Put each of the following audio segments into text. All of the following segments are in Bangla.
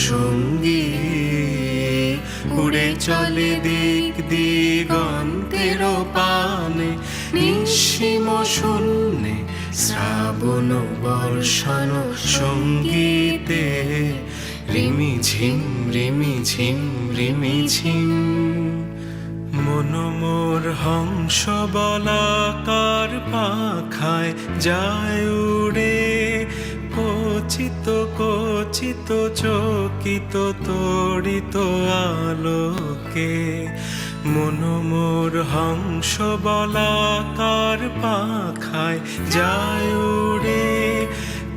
সঙ্গী উড়ে চলে দিক দিগন্তের পানে নিঃসীম শূন্যে শ্রাবণ বর্ষণ সঙ্গীতে রিমি ঝিম রিমি ঝিম রিমি ঝিম মন মোর হংস বলাকার পাখায় যায় উড়ে কচিত কচিত চকিত তড়িত আলোকে মন মোর হংস বলাকার পাখায় যায় উড়ে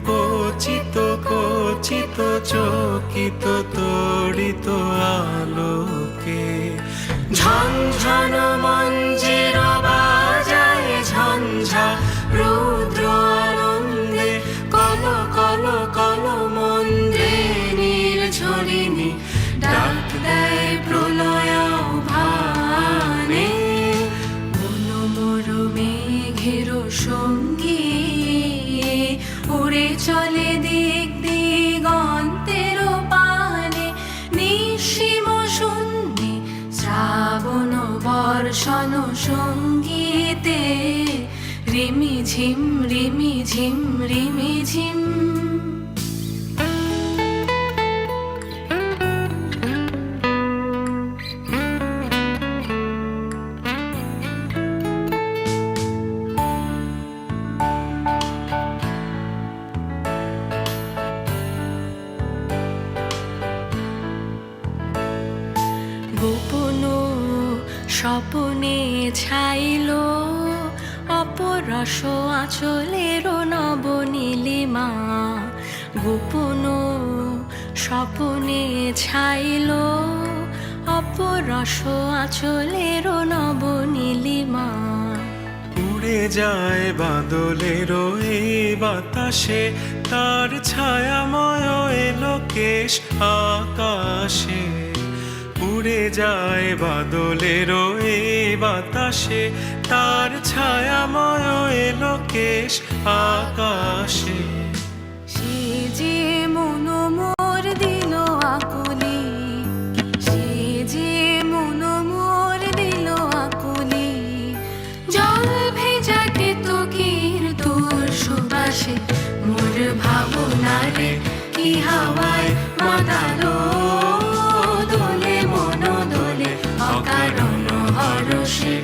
কচিত কচিত চকিত তড়িত আলোকে ঝনঝন মঞ্জের বাজায় ঝঞ্ঝা রুদ্র আনন্দে কল কল কল মন্দে নির্ঝরিণী ডাক দেয় প্রলয় ভানে মন মোর মেঘের সঙ্গী উড়ে চলে দিক দিগন্তের পানে নিঃসীম শূন্যে শ্রাবণ বর্ষণ সঙ্গীতে রিমি ঝিম রিমি ঝিম রিমি ঝিম গোপন স্বপনে ছাইল অপরস আঁচলের নবনীলিমা গোপন স্বপনে ছাইল অপরস আঁচলের নবনীলিমা উড়ে যায় বাদলের এই বাতাসে তার ছায়াময় এলোকেশ আকাশে উড়ে যায় বাদলের এই বাতাসে তার ছায়াময় এলোকেশ আকাশে সে যে মন মোর দিল আকুলি সে যে মন মোর দিল আকুলি জল ভেজা কেতকীর তোর সুবাসে মোর ভাবনারে কি হাওয়ায় মাতালো অকারণ হরষে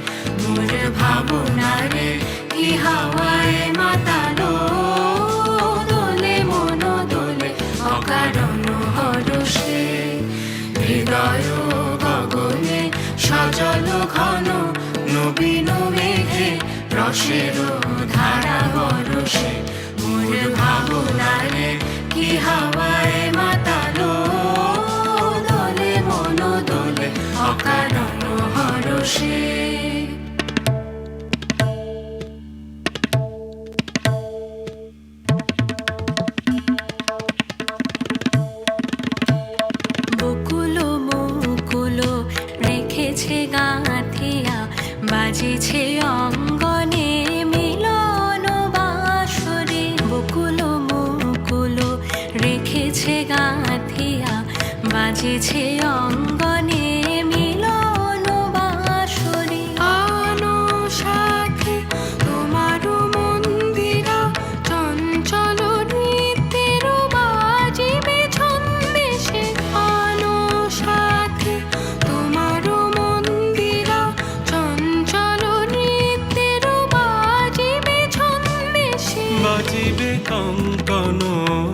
মোর ভাবনারে কি হাওয়ায় মাতালো দোলে মন দোলে অকারণ হরষে হৃদয় গগনে সজল ঘন নবীন মেঘে রসের ধারা বরষে মোর ভাবনারে কি হাওয়ায় মাতালো দোলে মন দোলে অকারণ হরষে বকুল মুকুল রেখেছে গাঁথিয়া বাজেছে অঙ্গনে মিলন বাঁশরে বকুল মুকুল রেখেছে গাঁথিয়া বাজেছে অঙ্গনে মিলন বাঁশরে আনো সাথে তোমার মন্দিরা চঞ্চল নৃত্যের বাজিবে ছন্দেশে আনো সাথে তোমার মন্দিরা চঞ্চল নৃত্যের বাজিবে ছন্দেশে বাজিবে কঙ্কন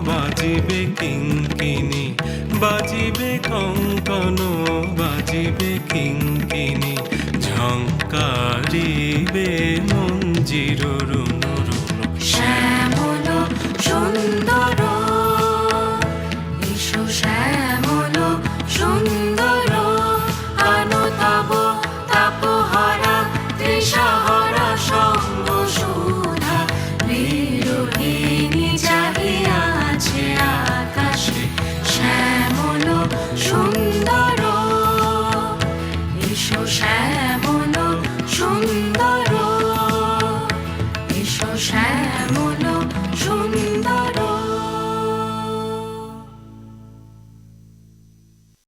বাজিবে কিঙ্কিণী বাজিবে কঙ্কন বাজিবে কিঙ্কিণী ঝঙ্কারিবে মঞ্জির রুন রুন শ্যামল সুন্দর এসো শ্যামল সুন্দর আনো তব তাপহরা তৃষাহরা সঙ্গ সুধা বিরোহিণী চাহিয়া আছে আকাশে শ্যামল সুন্দর এসো